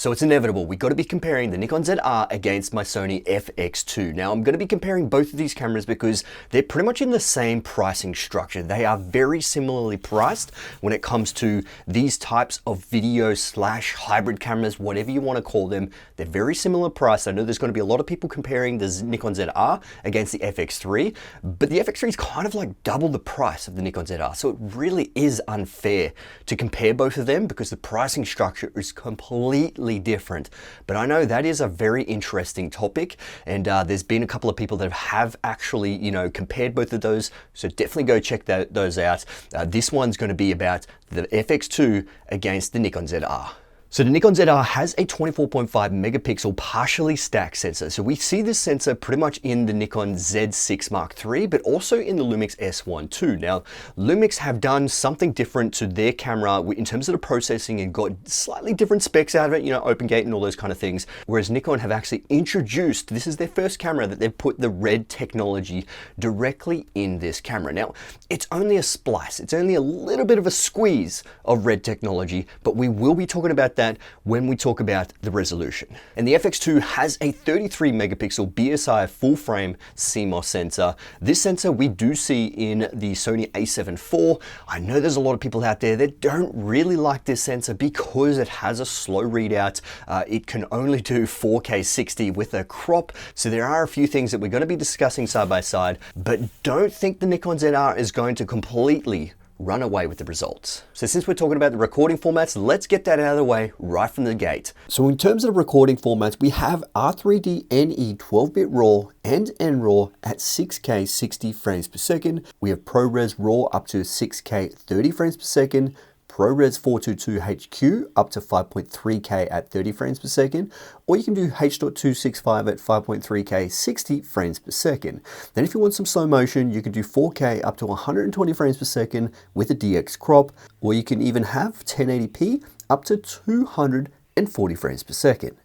So it's inevitable, we got to be comparing the Nikon ZR against my Sony FX2. Now I'm going to be comparing both of these cameras because they're pretty much in the same pricing structure. They are very similarly priced when it comes to these types of video slash hybrid cameras, whatever you want to call them. They're very similar priced. I know there's going to be a lot of people comparing the Nikon ZR against the FX3, but the FX3 is kind of like double the price of the Nikon ZR. So it really is unfair to compare both of them because the pricing structure is completely different. But I know that is a very interesting topic, and there's been a couple of people that have actually, compared both of those. So definitely go check those out. This one's going to be about the FX2 against the Nikon ZR. So the Nikon ZR has a 24.5 megapixel partially stacked sensor. So we see this sensor pretty much in the Nikon Z6 Mark III, but also in the Lumix S1 II. Now, Lumix have done something different to their camera in terms of the processing and got slightly different specs out of it, open gate and all those kind of things. Whereas Nikon have actually introduced, this is their first camera that they've put the red technology directly in this camera. Now, it's only a splice. It's only a little bit of a squeeze of red technology, but we will be talking about that when we talk about the resolution. And the FX2 has a 33 megapixel BSI full frame CMOS sensor. This sensor we do see in the Sony a7 IV. I know there's a lot of people out there that don't really like this sensor because it has a slow readout. It can only do 4K 60 with a crop. So there are a few things that we're going to be discussing side by side, but don't think the Nikon ZR is going to completely run away with the results. So since we're talking about the recording formats, let's get that out of the way right from the gate. So in terms of recording formats, we have R3D NE 12-bit RAW and NRAW at 6K 60 frames per second. We have ProRes RAW up to 6K 30 frames per second. ProRes 422 HQ up to 5.3K at 30 frames per second, or you can do H.265 at 5.3K 60 frames per second. Then if you want some slow motion, you can do 4K up to 120 frames per second with a DX crop, or you can even have 1080p up to 240 frames per second.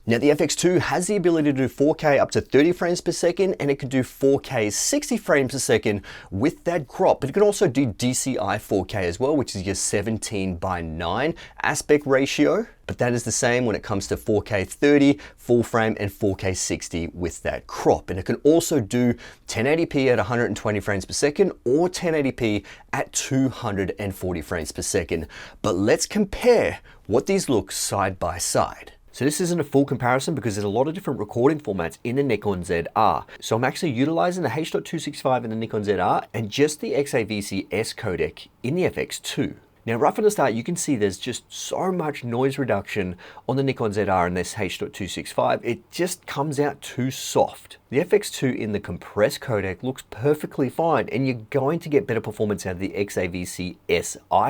Now the FX2 has the ability to do 4K up to 30 frames per second, and it can do 4K 60 frames per second with that crop, but it can also do DCI 4K as well, which is your 17:9 aspect ratio. But that is the same when it comes to 4K 30 full frame and 4K 60 with that crop. And it can also do 1080p at 120 frames per second or 1080p at 240 frames per second. But let's compare what these look side by side. So this isn't a full comparison because there's a lot of different recording formats in the Nikon ZR. So I'm actually utilizing the H.265 in the Nikon ZR and just the XAVC-S codec in the FX2. Now right from the start, you can see there's just so much noise reduction on the Nikon ZR and this H.265. It just comes out too soft. The FX2 in the compressed codec looks perfectly fine, and you're going to get better performance out of the XAVC-SI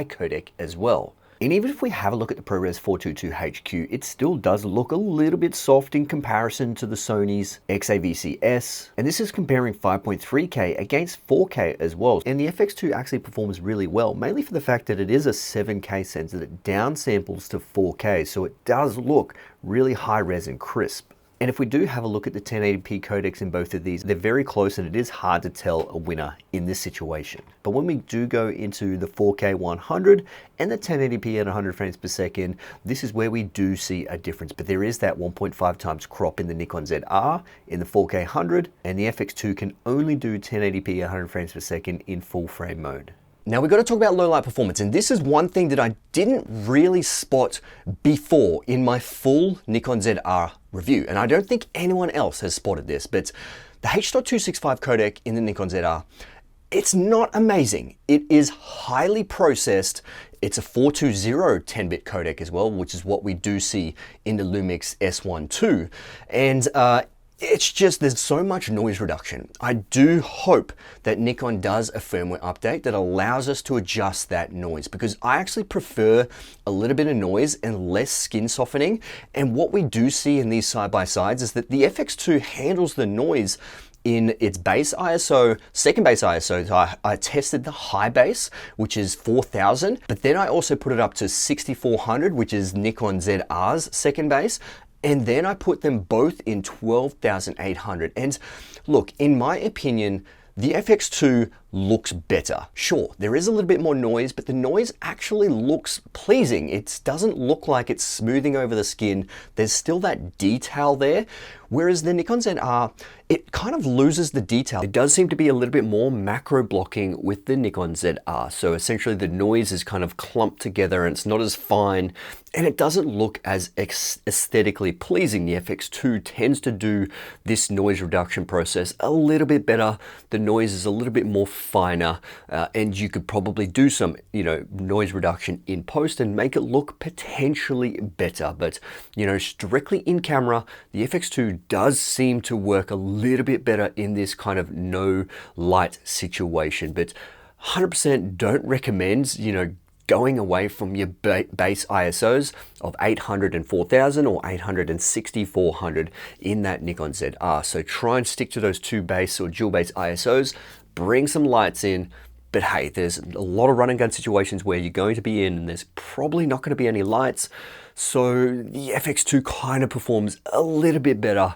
codec as well. And even if we have a look at the ProRes 422 HQ, it still does look a little bit soft in comparison to the Sony's XAVC-S. And this is comparing 5.3K against 4K as well. And the FX2 actually performs really well, mainly for the fact that it is a 7K sensor that downsamples to 4K. So it does look really high res and crisp. And if we do have a look at the 1080p codecs in both of these, they're very close, and it is hard to tell a winner in this situation. But when we do go into the 4K 100 and the 1080p at 100 frames per second, this is where we do see a difference. But there is that 1.5 times crop in the Nikon ZR in the 4K 100, and the FX2 can only do 1080p at 100 frames per second in full frame mode. Now we've got to talk about low light performance, and this is one thing that I didn't really spot before in my full Nikon ZR review, and I don't think anyone else has spotted this, but the H.265 codec in the Nikon ZR, it's not amazing. It is highly processed. It's a 420 10-bit codec as well, which is what we do see in the Lumix S1 II, and it's just, there's so much noise reduction. I do hope that Nikon does a firmware update that allows us to adjust that noise, because I actually prefer a little bit of noise and less skin softening. And what we do see in these side-by-sides is that the FX2 handles the noise in its base ISO, second base ISO. So I tested the high base, which is 4000, but then I also put it up to 6400, which is Nikon ZR's second base. And then I put them both in 12,800. And look, in my opinion, the FX2 looks better. Sure, there is a little bit more noise, but the noise actually looks pleasing. It doesn't look like it's smoothing over the skin. There's still that detail there. Whereas the Nikon ZR, it kind of loses the detail. It does seem to be a little bit more macro blocking with the Nikon ZR. So essentially the noise is kind of clumped together and it's not as fine and it doesn't look as aesthetically pleasing. The FX2 tends to do this noise reduction process a little bit better. The noise is a little bit more finer and you could probably do some, noise reduction in post and make it look potentially better. But, directly in camera, the FX2 does seem to work a little bit better in this kind of no light situation, but 100% don't recommend, going away from your base ISOs of 800 and 4000 or 800 and 6400 in that Nikon ZR. So try and stick to those two base or dual base ISOs, bring some lights in, but hey, there's a lot of run and gun situations where you're going to be in and there's probably not going to be any lights. So the FX2 kind of performs a little bit better,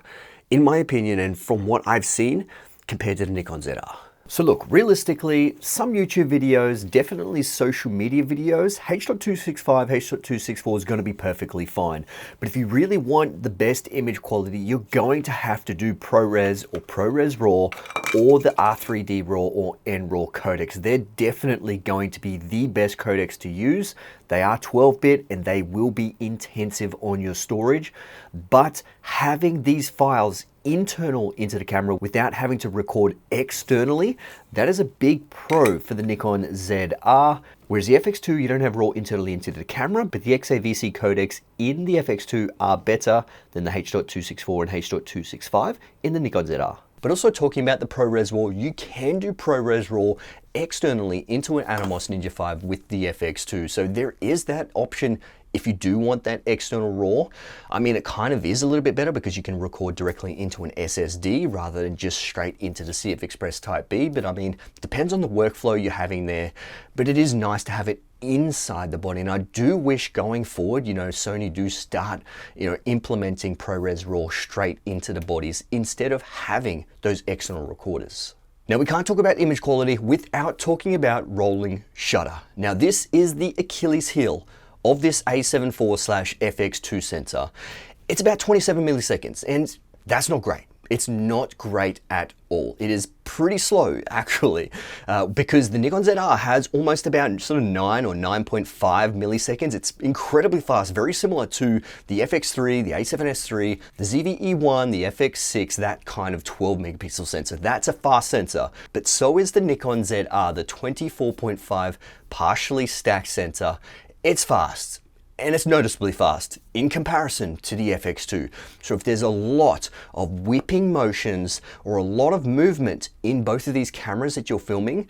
in my opinion, and from what I've seen, compared to the Nikon ZR. So look, realistically, some YouTube videos, definitely social media videos, H.265, H.264 is going to be perfectly fine. But if you really want the best image quality, you're going to have to do ProRes or ProRes RAW or the R3D RAW or NRAW codecs. They're definitely going to be the best codecs to use. They are 12-bit and they will be intensive on your storage, but having these files internal into the camera without having to record externally, that is a big pro for the Nikon ZR. Whereas the FX2, you don't have RAW internally into the camera, but the XAVC codecs in the FX2 are better than the H.264 and H.265 in the Nikon ZR. But also talking about the ProRes RAW, you can do ProRes RAW externally into an Atomos Ninja 5 with the FX2. So there is that option if you do want that external RAW. I mean, it kind of is a little bit better because you can record directly into an SSD rather than just straight into the CF Express Type B. But I mean, it depends on the workflow you're having there, but it is nice to have it inside the body. And I do wish going forward, Sony do start, implementing ProRes RAW straight into the bodies instead of having those external recorders. Now, we can't talk about image quality without talking about rolling shutter. Now, this is the Achilles heel of this A7IV/FX2 sensor. It's about 27 milliseconds, and that's not great. It's not great at all. It is pretty slow, actually, because the Nikon ZR has almost about sort of 9 or 9.5 milliseconds. It's incredibly fast, very similar to the FX3, the A7S III, the ZV-E1, the FX6, that kind of 12 megapixel sensor. That's a fast sensor, but so is the Nikon ZR, the 24.5 partially stacked sensor. It's fast. And it's noticeably fast in comparison to the FX2. So if there's a lot of whipping motions or a lot of movement in both of these cameras that you're filming,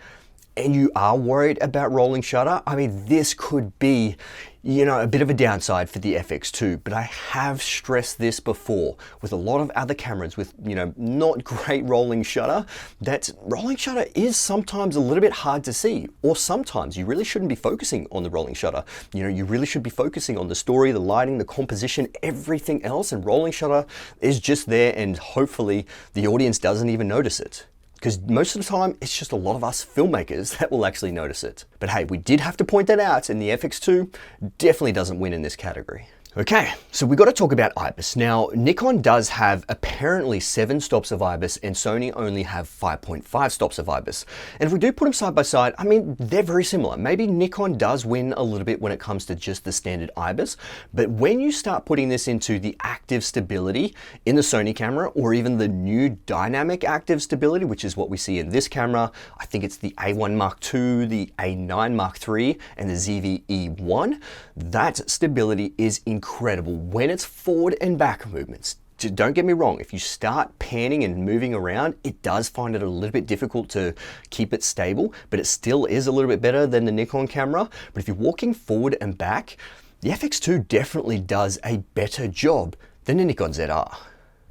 and you are worried about rolling shutter, I mean, this could be, a bit of a downside for the FX2, but I have stressed this before with a lot of other cameras with, not great rolling shutter, that rolling shutter is sometimes a little bit hard to see, or sometimes you really shouldn't be focusing on the rolling shutter. You really should be focusing on the story, the lighting, the composition, everything else, and rolling shutter is just there, and hopefully the audience doesn't even notice it. Because most of the time, it's just a lot of us filmmakers that will actually notice it. But hey, we did have to point that out, and the FX2 definitely doesn't win in this category. Okay, so we got to talk about IBIS. Now, Nikon does have apparently 7 stops of IBIS and Sony only have 5.5 stops of IBIS. And if we do put them side by side, I mean, they're very similar. Maybe Nikon does win a little bit when it comes to just the standard IBIS, but when you start putting this into the active stability in the Sony camera, or even the new dynamic active stability, which is what we see in this camera, I think it's the A1 Mark II, the A9 Mark III, and the ZV-E1, that stability is incredible when it's forward and back movements. Don't get me wrong, if you start panning and moving around, it does find it a little bit difficult to keep it stable, but it still is a little bit better than the Nikon camera. But if you're walking forward and back, the FX2 definitely does a better job than the Nikon ZR.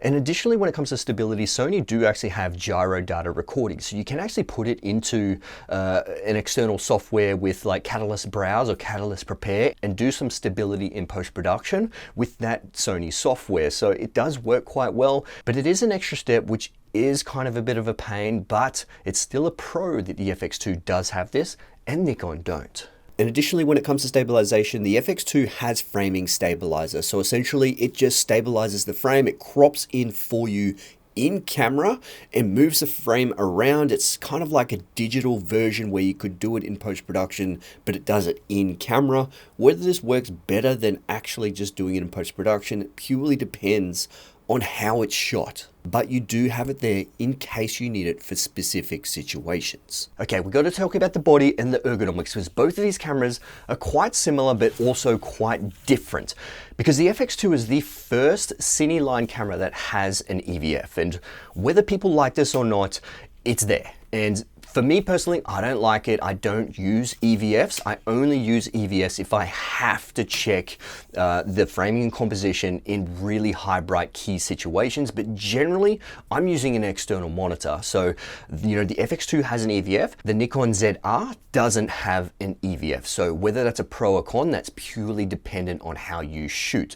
And additionally, when it comes to stability, Sony do actually have gyro data recording. So you can actually put it into an external software with like Catalyst Browse or Catalyst Prepare and do some stability in post-production with that Sony software. So it does work quite well, but it is an extra step which is kind of a bit of a pain, but it's still a pro that the FX2 does have this and Nikon don't. And additionally, when it comes to stabilization, the FX2 has framing stabilizer. So essentially it just stabilizes the frame. It crops in for you in camera and moves the frame around. It's kind of like a digital version where you could do it in post-production, but it does it in camera. Whether this works better than actually just doing it in post-production, it purely depends on how it's shot, but you do have it there in case you need it for specific situations. Okay, we've got to talk about the body and the ergonomics, because both of these cameras are quite similar, but also quite different. Because the FX2 is the first Cine line camera that has an EVF, and whether people like this or not, it's there. And for me personally, I don't like it. I don't use EVFs. I only use EVS if I have to check the framing and composition in really high bright key situations. But generally, I'm using an external monitor. So, you know, the FX2 has an EVF. The Nikon ZR doesn't have an EVF. So whether that's a pro or con, that's purely dependent on how you shoot.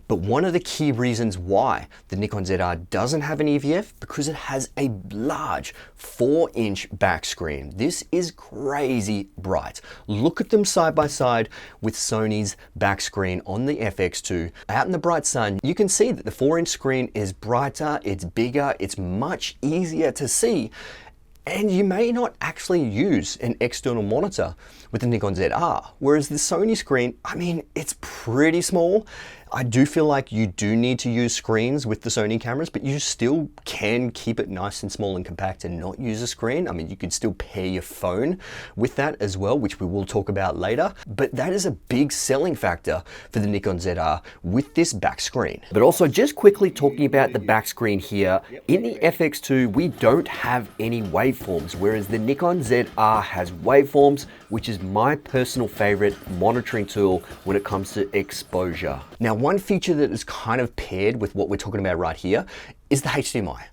But one of the key reasons why the Nikon ZR doesn't have an EVF, because it has a large 4-inch back screen. This is crazy bright. Look at them side by side with Sony's back screen on the FX2. Out in the bright sun, you can see that the 4-inch screen is brighter, it's bigger, it's much easier to see. And you may not actually use an external monitor with the Nikon ZR, whereas the Sony screen, I mean, it's pretty small. I do feel like you do need to use screens with the Sony cameras, but you still can keep it nice and small and compact and not use a screen. I mean, you can still pair your phone with that as well, which we will talk about later. But that is a big selling factor for the Nikon ZR with this back screen. But also just quickly talking about the back screen here, in the FX2, we don't have any waveforms, whereas the Nikon ZR has waveforms, which is my personal favorite monitoring tool when it comes to exposure. Now, one feature that is kind of paired with what we're talking about right here is the HDMI.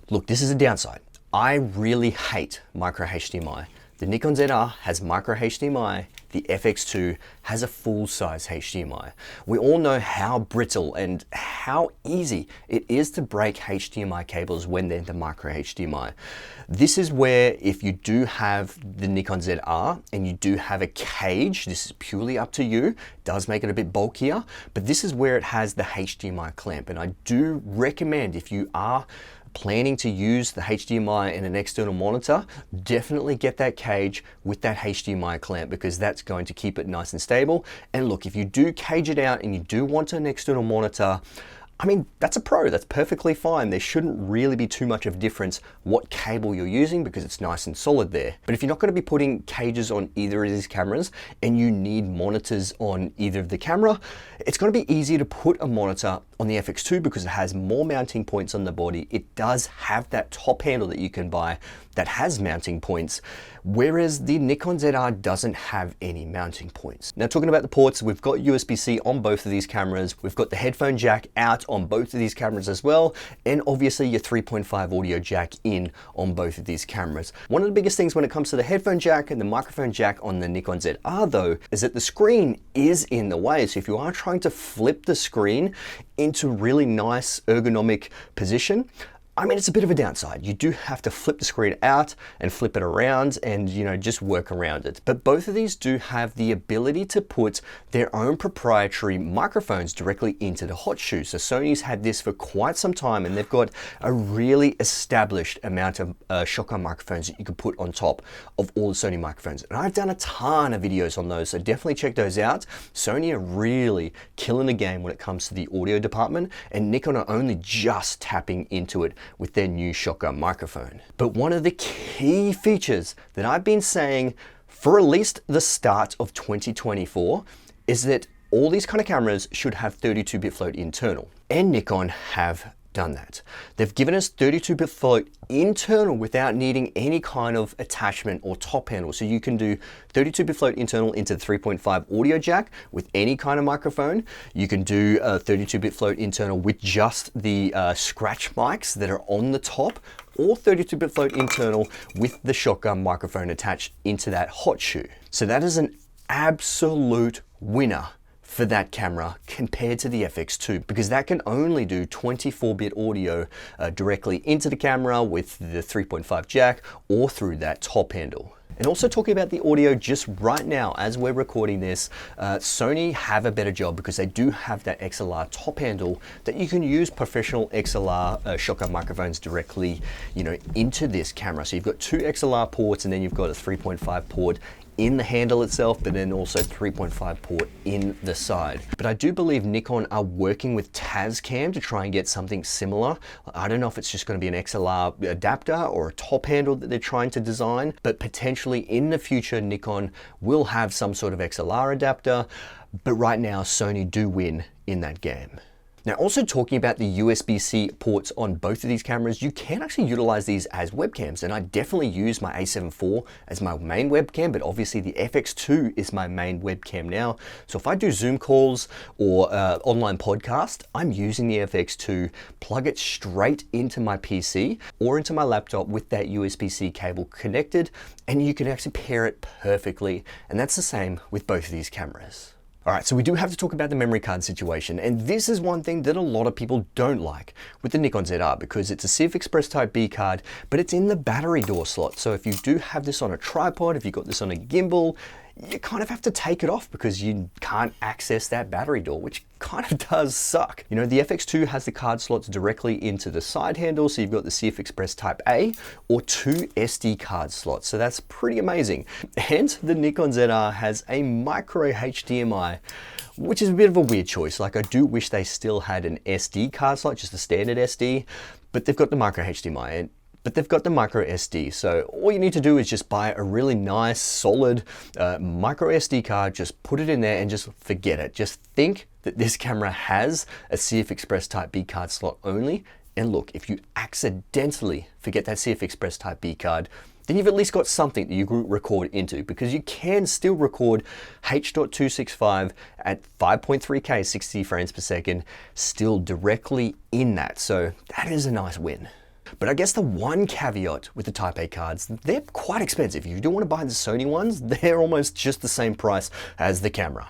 Look, this is a downside. I really hate micro HDMI. The Nikon ZR has micro HDMI. The FX2 has a full-size HDMI. We all know how brittle and how easy it is to break HDMI cables when they're the micro HDMI. This is where if you do have the Nikon ZR and you do have a cage, this is purely up to you, does make it a bit bulkier, but this is where it has the HDMI clamp. And I do recommend, if you are planning to use the HDMI in an external monitor, definitely get that cage with that HDMI clamp, because that's going to keep it nice and stable. And look, if you do cage it out and you do want an external monitor, I mean, that's a pro, that's perfectly fine. There shouldn't really be too much of a difference what cable you're using, because it's nice and solid there. But if you're not going to be putting cages on either of these cameras and you need monitors on either of the camera, it's going to be easier to put a monitor on the FX2 because it has more mounting points on the body. It does have that top handle that you can buy that has mounting points, whereas the Nikon ZR doesn't have any mounting points. Now, talking about the ports, we've got USB-C on both of these cameras. We've got the headphone jack out on both of these cameras as well, and obviously your 3.5 audio jack in on both of these cameras. One of the biggest things when it comes to the headphone jack and the microphone jack on the Nikon ZR though, is that the screen is in the way. So if you are trying to flip the screen into really nice ergonomic position, I mean, it's a bit of a downside. You do have to flip the screen out and flip it around and, you know, just work around it. But both of these do have the ability to put their own proprietary microphones directly into the hot shoe. So Sony's had this for quite some time, and they've got a really established amount of shotgun microphones that you can put on top of all the Sony microphones. And I've done a ton of videos on those, so definitely check those out. Sony are really killing the game when it comes to the audio department, and Nikon are only just tapping into it with their new shotgun microphone. But one of the key features that I've been saying for at least the start of 2024 is that all these kind of cameras should have 32-bit float internal, and Nikon have done that. They've given us 32-bit float internal without needing any kind of attachment or top handle. So you can do 32-bit float internal into the 3.5 audio jack with any kind of microphone. You can do a 32-bit float internal with just the scratch mics that are on the top, or 32-bit float internal with the shotgun microphone attached into that hot shoe. So that is an absolute winner for that camera compared to the FX2, because that can only do 24-bit audio directly into the camera with the 3.5 jack or through that top handle. And also talking about the audio just right now as we're recording this, Sony have a better job because they do have that XLR top handle that you can use professional XLR shotgun microphones directly, into this camera. So you've got two XLR ports and then you've got a 3.5 port in the handle itself, but then also 3.5 port in the side. But I do believe Nikon are working with Tascam to try and get something similar. I don't know if it's just going to be an XLR adapter or a top handle that they're trying to design, but potentially in the future, Nikon will have some sort of XLR adapter. But right now, Sony do win in that game. Now, also talking about the USB-C ports on both of these cameras, you can actually utilize these as webcams, and I definitely use my A7 IV as my main webcam, but obviously the FX2 is my main webcam now. So if I do Zoom calls or online podcast, I'm using the FX2, plug it straight into my PC or into my laptop with that USB-C cable connected, and you can actually pair it perfectly. And that's the same with both of these cameras. All right, so we do have to talk about the memory card situation, and this is one thing that a lot of people don't like with the Nikon ZR, because it's a CF Express Type B card, but it's in the battery door slot. So if you do have this on a tripod, if you've got this on a gimbal, you kind of have to take it off because you can't access that battery door, which kind of does suck. The FX2 has the card slots directly into the side handle, so you've got the CF Express Type A or two SD card slots, so that's pretty amazing. And the Nikon ZR has a micro HDMI, which is a bit of a weird choice. Like, I do wish they still had an SD card slot, just a standard SD, but they've got the micro HDMI. But they've got the micro SD, so all you need to do is just buy a really nice, solid micro SD card, just put it in there and just forget it. Just think that this camera has a CF Express Type B card slot only, and look, if you accidentally forget that CF Express Type B card, then you've at least got something that you can record into, because you can still record H.265 at 5.3K, 60 frames per second, still directly in that, so that is a nice win. But I guess the one caveat with the Type A cards, they're quite expensive. If you do want to buy the Sony ones, they're almost just the same price as the camera.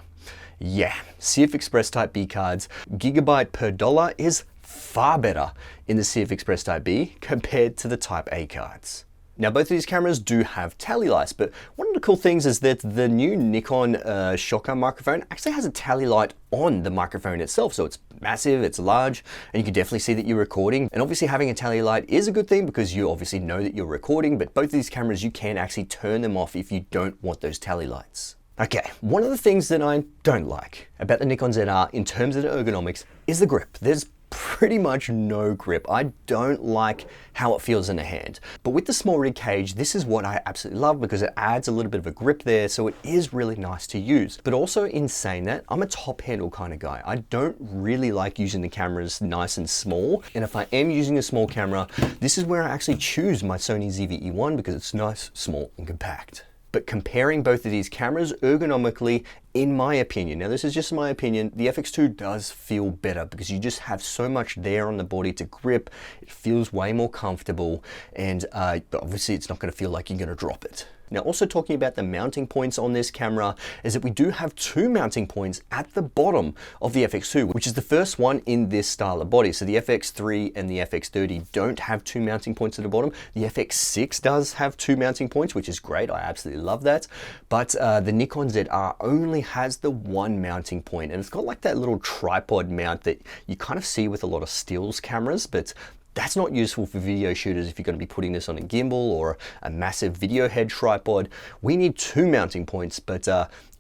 Yeah, CF Express Type B cards, gigabyte per dollar is far better in the CF Express Type B compared to the Type A cards. Now, both of these cameras do have tally lights, but one of the cool things is that the new Nikon shotgun microphone actually has a tally light on the microphone itself. So it's massive, it's large, and you can definitely see that you're recording. And obviously having a tally light is a good thing because you obviously know that you're recording, but both of these cameras, you can actually turn them off if you don't want those tally lights. Okay, one of the things that I don't like about the Nikon ZR in terms of the ergonomics is the grip. There's pretty much no grip. I don't like how it feels in the hand. But with the small rig cage, this is what I absolutely love because it adds a little bit of a grip there, so it is really nice to use. But also in saying that, I'm a top handle kind of guy. I don't really like using the cameras nice and small. And if I am using a small camera, this is where I actually choose my Sony ZV-E1 because it's nice, small, and compact. But comparing both of these cameras ergonomically, in my opinion, now this is just my opinion, the FX2 does feel better because you just have so much there on the body to grip. It feels way more comfortable, and but obviously it's not going to feel like you're going to drop it. Now, also talking about the mounting points on this camera is that we do have two mounting points at the bottom of the FX2, which is the first one in this style of body. So the FX3 and the FX30 don't have two mounting points at the bottom. The FX6 does have two mounting points, which is great. I absolutely love that. But the Nikon ZR only has the one mounting point, and it's got like that little tripod mount that you kind of see with a lot of stills cameras, but that's not useful for video shooters if you're going to be putting this on a gimbal or a massive video head tripod. We need two mounting points, but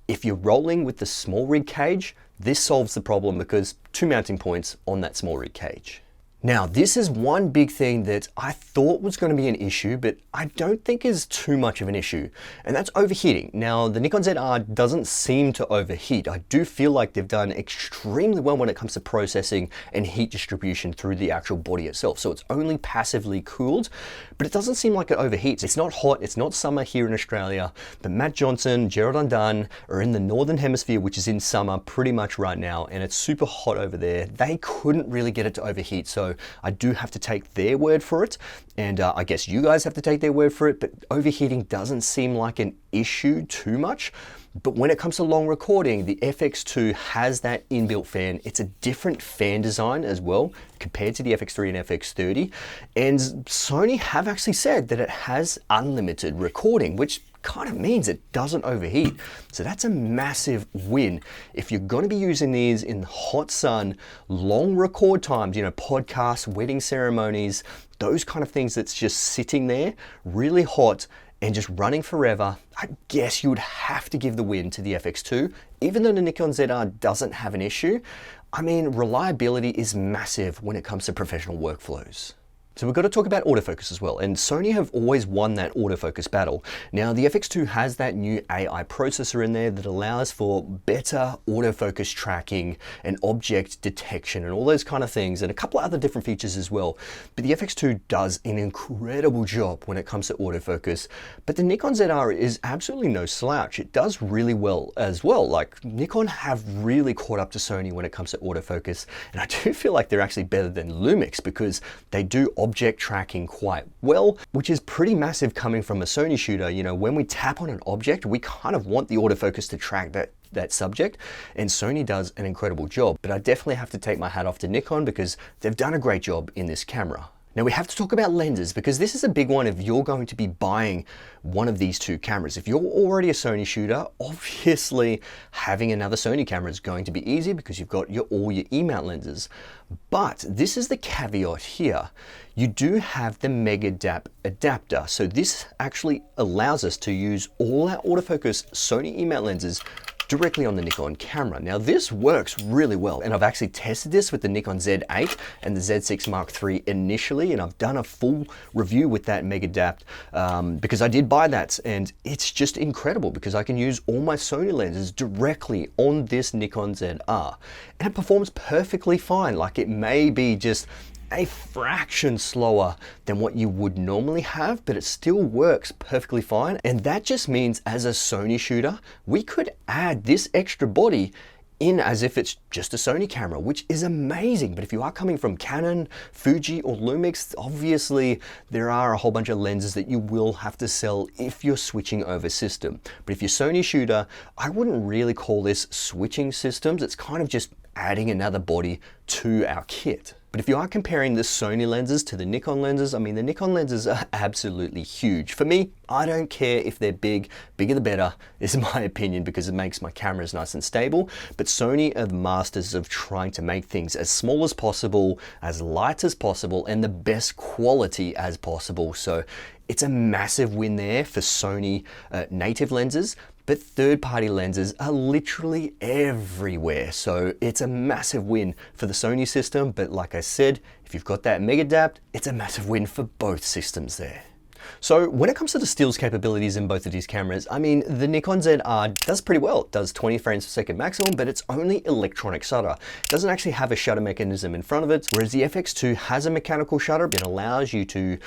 if you're rolling with the small rig cage, this solves the problem because two mounting points on that small rig cage. Now, this is one big thing that I thought was going to be an issue, but I don't think is too much of an issue, and that's overheating. Now, the Nikon ZR doesn't seem to overheat. I do feel like they've done extremely well when it comes to processing and heat distribution through the actual body itself. So it's only passively cooled, but it doesn't seem like it overheats. It's not hot, it's not summer here in Australia, but Matt Johnson, Gerald Undone are in the Northern Hemisphere, which is in summer pretty much right now, and it's super hot over there. They couldn't really get it to overheat, so I do have to take their word for it, and I guess you guys have to take their word for it, but overheating doesn't seem like an issue too much. But when it comes to long recording, the FX2 has that inbuilt fan. It's a different fan design as well compared to the FX3 and FX30. And Sony have actually said that it has unlimited recording, which kind of means it doesn't overheat. So that's a massive win. If you're going to be using these in hot sun, long record times, you know, podcasts, wedding ceremonies, those kind of things that's just sitting there really hot and just running forever, I guess you would have to give the win to the FX2. Even though the Nikon ZR doesn't have an issue, I mean, reliability is massive when it comes to professional workflows. So we've got to talk about autofocus as well, and Sony have always won that autofocus battle. Now the FX2 has that new AI processor in there that allows for better autofocus tracking and object detection and all those kind of things, and a couple of other different features as well. But the FX2 does an incredible job when it comes to autofocus, but the Nikon ZR is absolutely no slouch. It does really well as well. Like, Nikon have really caught up to Sony when it comes to autofocus, and I do feel like they're actually better than Lumix because they do object tracking quite well, which is pretty massive coming from a Sony shooter. You know, when we tap on an object, we kind of want the autofocus to track that subject, and Sony does an incredible job. But I definitely have to take my hat off to Nikon because they've done a great job in this camera. Now we have to talk about lenses because this is a big one if you're going to be buying one of these two cameras. If you're already a Sony shooter, obviously having another Sony camera is going to be easy because you've got all your E-mount lenses. But this is the caveat here. You do have the Mega DAP adapter. So this actually allows us to use all our autofocus Sony E-mount lenses directly on the Nikon camera. Now this works really well, and I've actually tested this with the Nikon Z8 and the Z6 Mark III initially, and I've done a full review with that Mega DAP because I did buy that, and it's just incredible because I can use all my Sony lenses directly on this Nikon ZR, and it performs perfectly fine. Like, it may be just a fraction slower than what you would normally have, but it still works perfectly fine. And that just means as a Sony shooter, we could add this extra body in as if it's just a Sony camera, which is amazing. But if you are coming from Canon, Fuji, or Lumix, obviously there are a whole bunch of lenses that you will have to sell if you're switching over system. But if you're Sony shooter, I wouldn't really call this switching systems. It's kind of just adding another body to our kit. But if you are comparing the Sony lenses to the Nikon lenses, I mean, the Nikon lenses are absolutely huge. For me, I don't care if they're big, bigger the better, is my opinion, because it makes my cameras nice and stable. But Sony are the masters of trying to make things as small as possible, as light as possible, and the best quality as possible. So it's a massive win there for Sony native lenses. But third-party lenses are literally everywhere. So it's a massive win for the Sony system. But like I said, if you've got that Mega DAP, it's a massive win for both systems there. So when it comes to the stills capabilities in both of these cameras, I mean, the Nikon ZR does pretty well. It does 20 frames per second maximum, but it's only electronic shutter. It doesn't actually have a shutter mechanism in front of it, whereas the FX2 has a mechanical shutter. It allows you to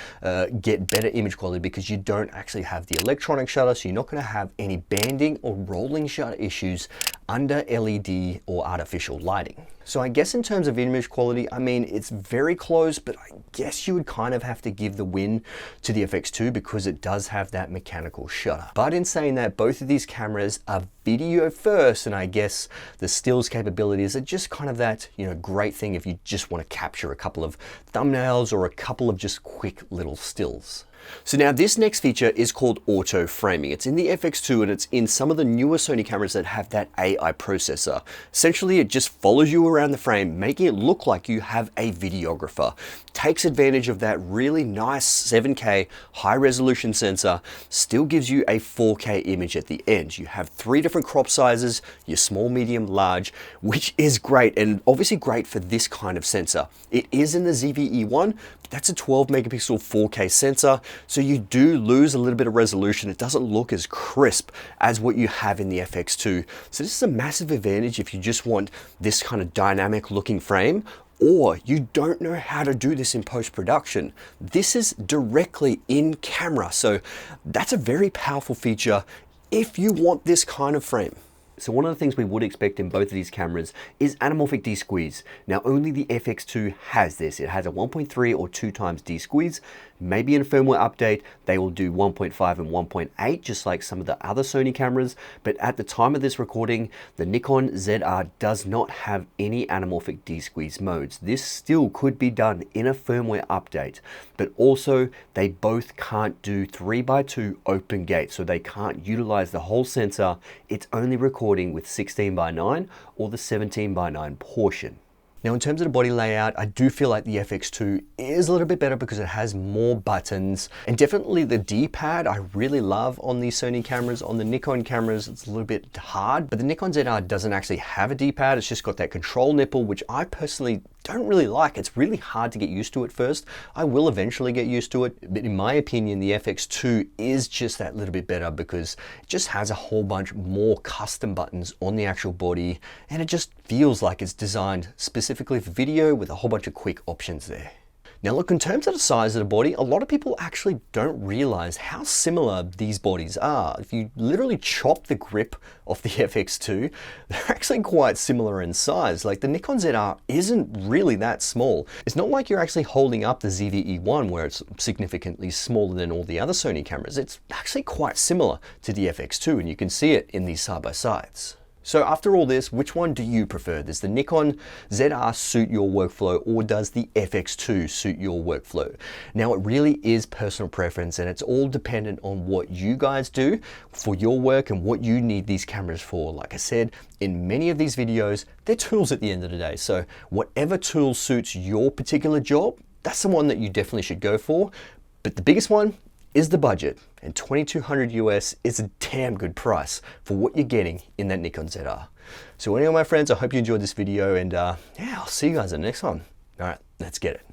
get better image quality because you don't actually have the electronic shutter, so you're not going to have any banding or rolling shutter issues under LED or artificial lighting. So I guess in terms of image quality, I mean, it's very close, but I guess you would kind of have to give the win to the FX2 because it does have that mechanical shutter. But in saying that, both of these cameras are video first, and I guess the stills capabilities are just kind of that, you know, great thing if you just want to capture a couple of thumbnails or a couple of just quick little stills. So now this next feature is called auto framing. It's in the FX2 and it's in some of the newer Sony cameras that have that AI processor. Essentially, it just follows you around the frame, making it look like you have a videographer. Takes advantage of that really nice 7K high resolution sensor, still gives you a 4K image at the end. You have 3 different crop sizes, your small, medium, large, which is great, and obviously great for this kind of sensor. It is in the ZV-E1, but that's a 12 megapixel 4K sensor. So you do lose a little bit of resolution. It doesn't look as crisp as what you have in the FX2. So this is a massive advantage if you just want this kind of dynamic looking frame, or you don't know how to do this in post-production. This is directly in camera. So that's a very powerful feature if you want this kind of frame. So one of the things we would expect in both of these cameras is anamorphic D-squeeze. Now only the FX2 has this. It has a 1.3 or 2 times D-squeeze. Maybe in a firmware update, they will do 1.5 and 1.8, just like some of the other Sony cameras. But at the time of this recording, the Nikon ZR does not have any anamorphic D-squeeze modes. This still could be done in a firmware update, but also they both can't do 3x2 open gate, so they can't utilize the whole sensor. It's only recording with 16:9 or the 17:9 portion. Now in terms of the body layout, I do feel like the FX2 is a little bit better because it has more buttons, and definitely the D-pad I really love on these Sony cameras. On the Nikon cameras, it's a little bit hard, but the Nikon ZR doesn't actually have a D-pad. It's just got that control nipple, which I personally don't really like. It's really hard to get used to at first. I will eventually get used to it, but in my opinion, the FX2 is just that little bit better because it just has a whole bunch more custom buttons on the actual body, and it just feels like it's designed specifically for video with a whole bunch of quick options there. Now look, in terms of the size of the body, a lot of people actually don't realize how similar these bodies are. If you literally chop the grip off the FX2, they're actually quite similar in size. Like the Nikon ZR isn't really that small. It's not like you're actually holding up the ZV-E1 where it's significantly smaller than all the other Sony cameras. It's actually quite similar to the FX2, and you can see it in these side-by-sides. So after all this, which one do you prefer? Does the Nikon ZR suit your workflow, or does the FX2 suit your workflow? Now it really is personal preference, and it's all dependent on what you guys do for your work and what you need these cameras for. Like I said, in many of these videos, they're tools at the end of the day. So whatever tool suits your particular job, that's the one that you definitely should go for. But the biggest one is the budget, and $2,200 US is a damn good price for what you're getting in that Nikon ZR. So anyway, my friends, I hope you enjoyed this video, and yeah, I'll see you guys in the next one. All right, let's get it.